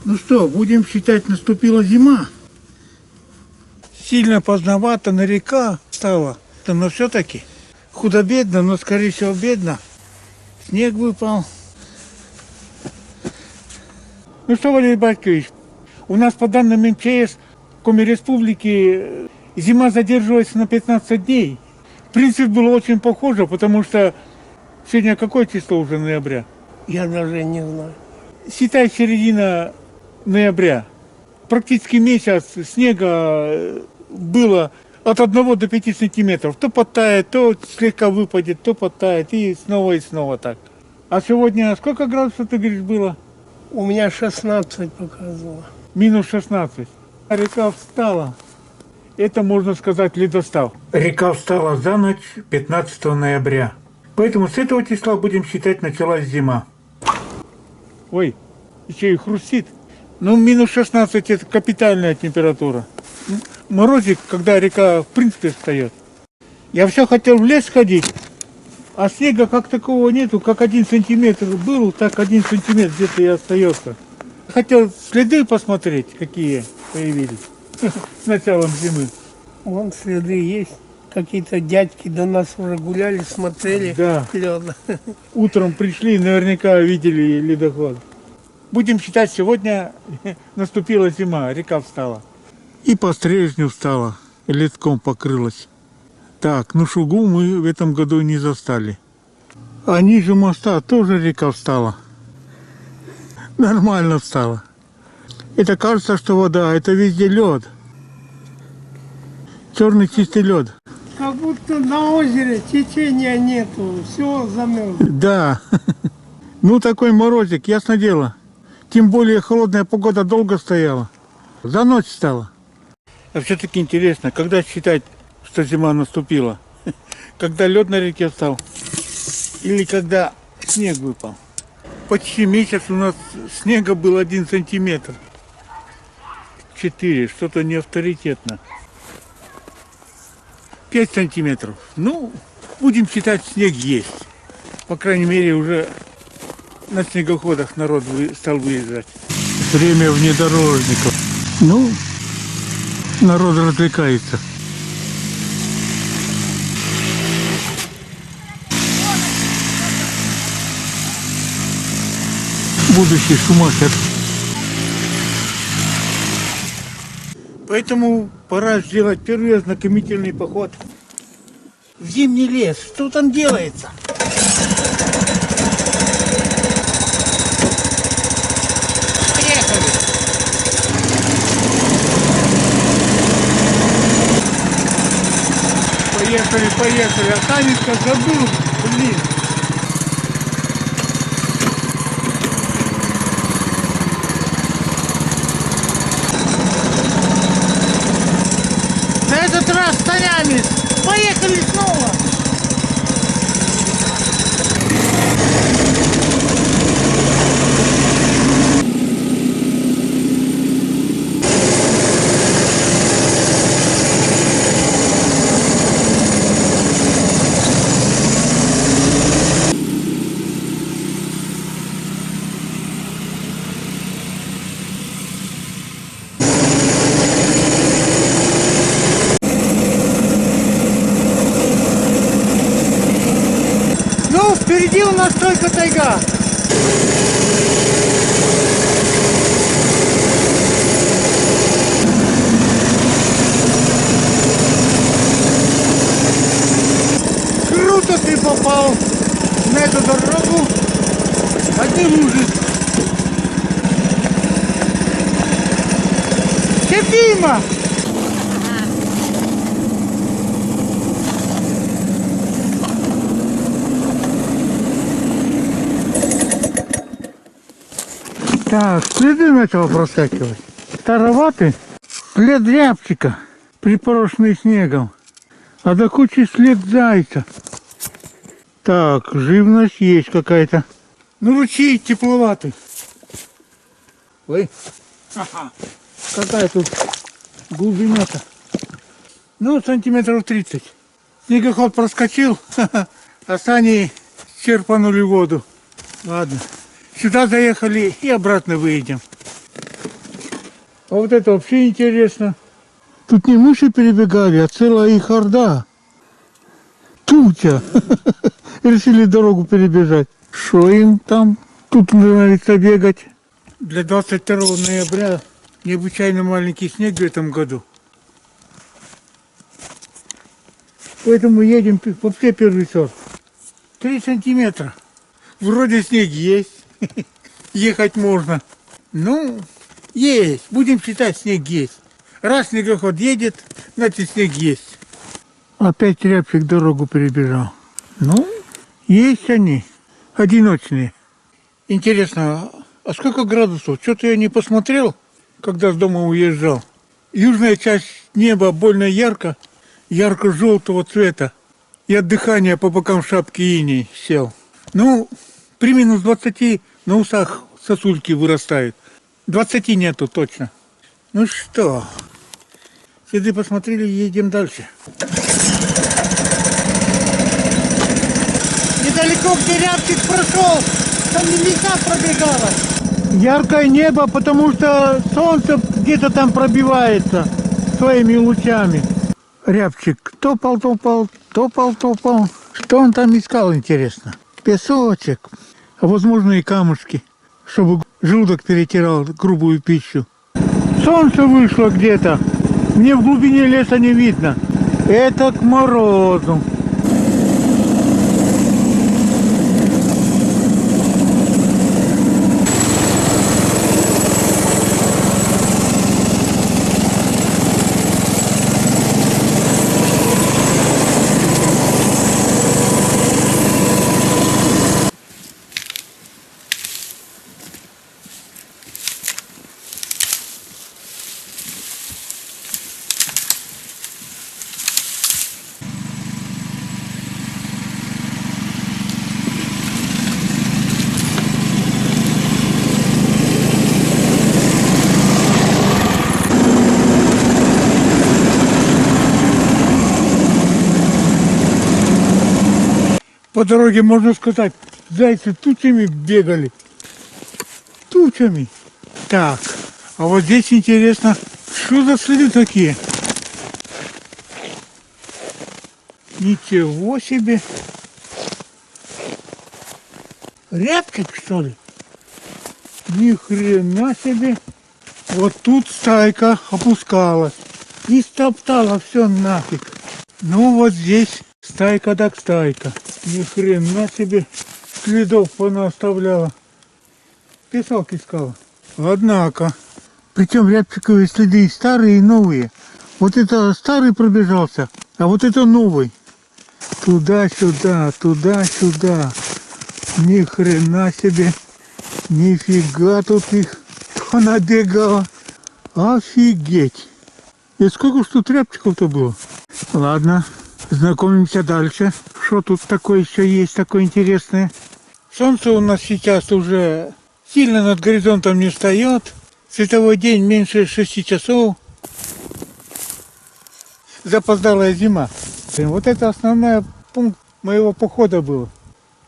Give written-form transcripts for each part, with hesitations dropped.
Ну что, будем считать, наступила зима. Сильно поздновато, на река стало. Но все-таки худо-бедно, но скорее всего бедно. Снег выпал. Ну что, Валерий Батькович, у нас по данным МЧС Коми Республики зима задерживается на 15 дней. В принципе, было очень похоже, потому что сегодня какое число уже ноября? Я даже не знаю. Считай, середина ноября. Практически месяц снега было от 1 до 5 сантиметров. То подтает, то слегка выпадет, то подтает, и снова так. А сегодня сколько градусов, ты говоришь, было? У меня 16 показывало. Минус 16. А река встала. Это, можно сказать, ледостав. Река встала за ночь 15 ноября. Поэтому с этого числа будем считать, началась зима. Ой, еще и хрустит. Ну, минус 16 это капитальная температура. Морозик, когда река в принципе встает. Я все хотел в лес ходить, а снега как такового нету, как 1 сантиметр был, так 1 сантиметр где-то и остается. Хотел следы посмотреть, какие появились с началом зимы. Вон следы есть. Какие-то дядьки до нас уже гуляли, смотрели. Да. Лед. Утром пришли, наверняка видели ледоход. Будем считать, сегодня наступила зима, река встала. И по стрежню встала, ледком покрылась. Так, ну Шугу мы в этом году не застали. А ниже моста тоже река встала. Нормально встала. Это кажется, что вода, а это везде лед. Черный чистый лед. Как будто на озере течения нету, все замерзло. Да. Ну такой морозик, ясно дело. Тем более холодная погода долго стояла. За ночь стала. А все-таки интересно, когда считать, что зима наступила? Когда лед на реке встал? Или когда снег выпал? Почти месяц у нас снега был 1 сантиметр. 4, что-то не авторитетно. 5 сантиметров. Ну, будем считать, снег есть. По крайней мере, уже на снегоходах народ стал выезжать. Время внедорожников. Ну, народ развлекается. Будущий Шумахер. Поэтому пора сделать первый ознакомительный поход в зимний лес. Что там делается? Поехали! Поехали. А Танечка забыл, блин. На этот раз с конями. Поехали снова. Впереди у нас только тайга. Круто ты попал на эту дорогу. Одни лужи. Терпимо. Так, следы начал проскакивать. Староватый след рябчика, припорошенный снегом. А до кучи след зайца. Так, живность есть какая-то. Ну, ручей тепловатый. Ой, какая тут глубина-то. Ну, сантиметров 30. Снегоход проскочил, а сани черпанули воду. Ладно. Сюда заехали и обратно выедем. А вот это вообще интересно. Тут не мыши перебегали, а целая их орда. Тутя. Решили дорогу перебежать. Что им там? Тут нравится бегать. Для 22 ноября необычайно маленький снег в этом году. Поэтому едем вообще первый сорт. 3 сантиметра. Вроде снег есть. Ехать можно. Ну, есть. Будем считать, снег есть. Раз снегоход едет, значит снег есть. Опять рябчик дорогу перебежал. Ну, есть они. Одиночные. Интересно, а сколько градусов? Что-то я не посмотрел, когда с дома уезжал. Южная часть неба больно ярко-желтого цвета. И от дыхания по бокам шапки иней сел. Ну, при минус 20 на усах сосульки вырастают. 20 нету точно. Ну что, следы посмотрели, едем дальше. Недалеко, где рябчик прошел, там нельзя пробегала. Яркое небо, потому что солнце где-то там пробивается своими лучами. Рябчик топал. Что он там искал, интересно? Песочек, а возможно и камушки, чтобы желудок перетирал грубую пищу. Солнце вышло где-то, мне в глубине леса не видно. Это к морозу. По дороге, можно сказать, зайцы тучами бегали. Тучами. Так, а вот здесь интересно, что за следы такие? Ничего себе. Рябчик, что ли? Ни хрена себе. Вот тут стайка опускалась и стоптала все нафиг. Ну вот здесь стайка так стайка. Ни хрена себе следов она оставляла. Песок искала. Однако. Причем рябчиковые следы и старые, и новые. Вот это старый пробежался, а вот это новый. Туда-сюда, туда-сюда. Ни хрена себе. Нифига тут их понабегало. Офигеть. И сколько ж тут рябчиков-то было? Ладно, знакомимся дальше. Что тут такое еще есть, такое интересное? Солнце у нас сейчас уже сильно над горизонтом не встает. Световой день меньше 6 часов. Запоздалая зима. Вот это основной пункт моего похода был.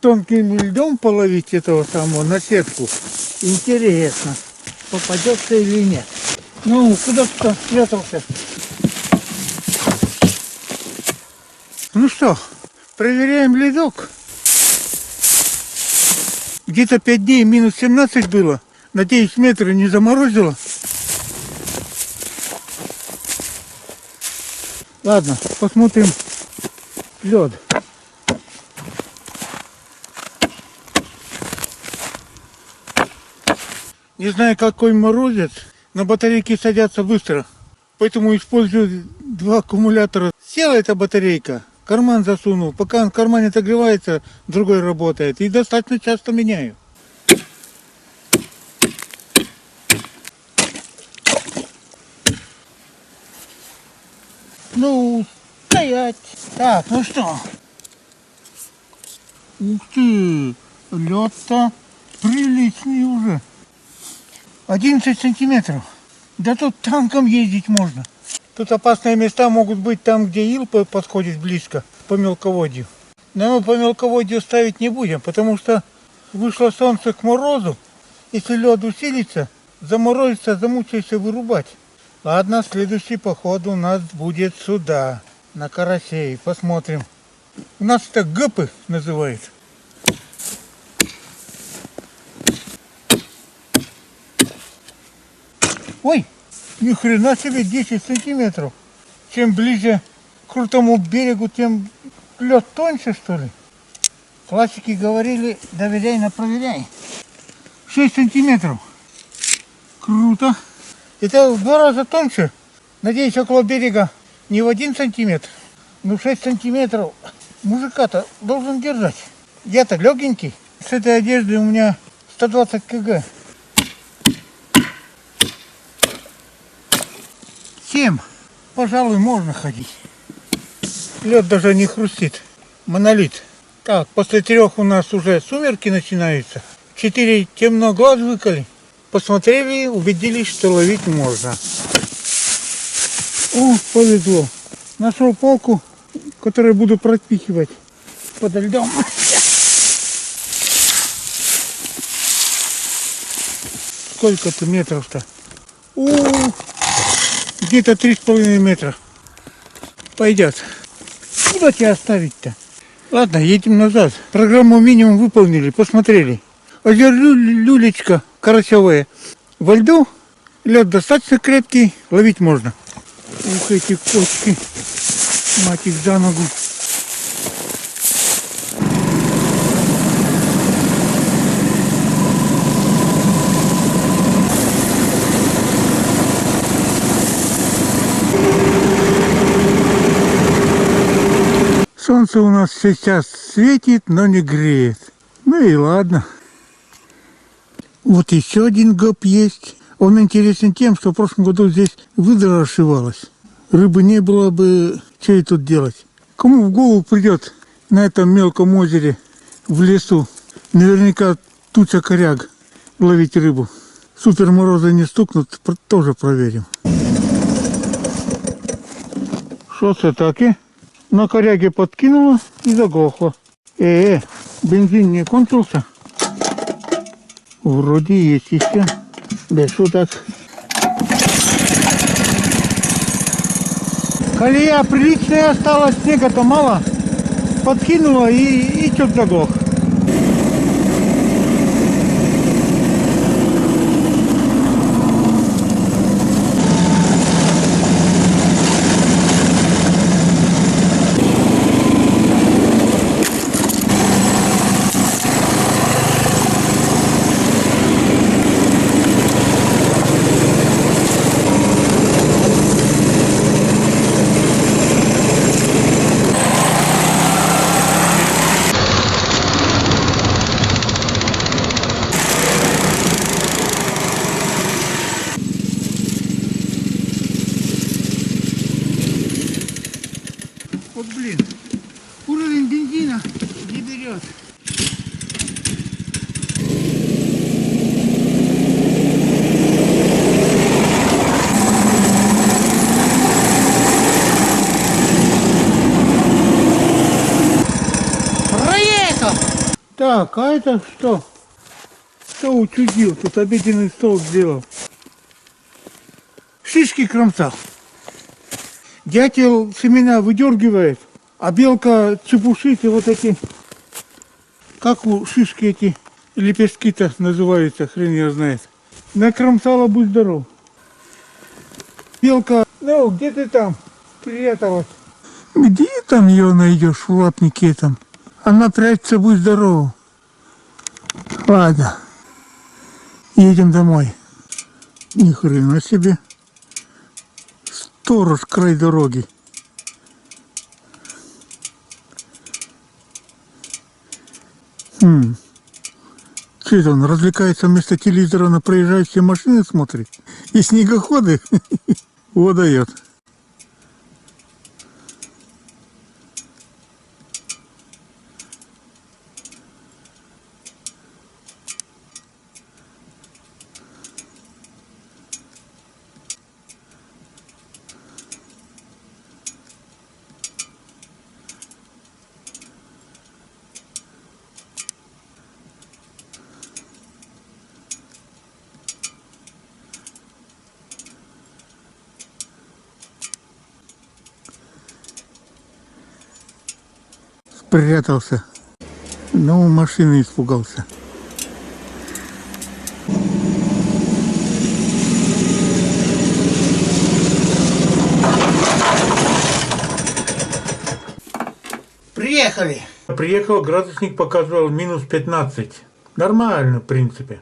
Тонким льдом половить этого самого на сетку. Интересно, попадется или нет. Ну, куда ты спрятался? Ну что, проверяем ледок. Где-то 5 дней минус 17 было. Надеюсь, метры не заморозило. Ладно, посмотрим лед. Не знаю, какой морозец, но батарейки садятся быстро. Поэтому использую 2 аккумулятора. Села эта батарейка, карман засунул. Пока он в кармане отогревается, другой работает. И достаточно часто меняю. Ну, стоять. Так, ну что? Ух ты, лед-то приличный уже. 11 сантиметров. Да тут танком ездить можно. Тут опасные места могут быть там, где ил подходит близко, по мелководью. Но мы по мелководью ставить не будем, потому что вышло солнце к морозу. Если лед усилится, заморозится, замучаешься вырубать. Ладно, следующий поход у нас будет сюда, на карасей. Посмотрим. У нас это гэпы называют. Ой, ни хрена себе, 10 сантиметров. Чем ближе к крутому берегу, тем лед тоньше, что ли. Классики говорили, доверяй, но проверяй. 6 сантиметров. Круто. Это в 2 раза тоньше. Надеюсь, около берега не в 1 сантиметр, но 6 сантиметров. Мужика-то должен держать. Я-то легенький. С этой одеждой у меня 120 кг. 7. Пожалуй, можно ходить. Лед даже не хрустит. Монолит. Так, после 3 у нас уже сумерки начинаются. 4 темно глаз выколи. Посмотрели, убедились, что ловить можно. О, повезло. Нашел палку, которую буду пропихивать подо льдом. Сколько-то метров-то? Где-то 3,5 метра. Пойдет. Куда тебя оставить-то? Ладно, едем назад. Программу минимум выполнили, посмотрели. Озеро Люлечка карасевое. Во льду, лед достаточно крепкий, ловить можно. Ух, эти кочки. Мать их за ногу. Солнце у нас сейчас светит, но не греет. Ну и ладно. Вот еще один гоп есть. Он интересен тем, что в прошлом году здесь выдра расшивалась. Рыбы не было бы, что ей тут делать. Кому в голову придет на этом мелком озере в лесу наверняка туча коряг ловить рыбу. Супер морозы не стукнут, тоже проверим. Что це таке? На коряге подкинула и заглохла. Бензин не кончился? Вроде есть еще. Да что так? Колея приличная осталась, снега-то мало. Подкинула и что-то заглох. Вот блин, уровень бензина не берет. Проехал! Так, а это что? Что учудил? Тут обеденный стол сделал. Шишки кромсал. Дятел семена выдергивает, а белка чепушит, и вот эти, как у шишки эти лепестки-то называются, хрен ее знает. Накромсала, будь здоров. Белка, ну где ты там пряталась? Где там ее найдешь в лапнике там? Она прячется, будь здоров. Ладно, едем домой. Ни хрена себе. Сторож край дороги. Что это он развлекается вместо телевизора, на проезжающие машины смотрит? И снегоходы? Вот дает. спрятался. Ну, машины испугался. Приехали. Приехал, градусник показывал минус 15. Нормально, в принципе.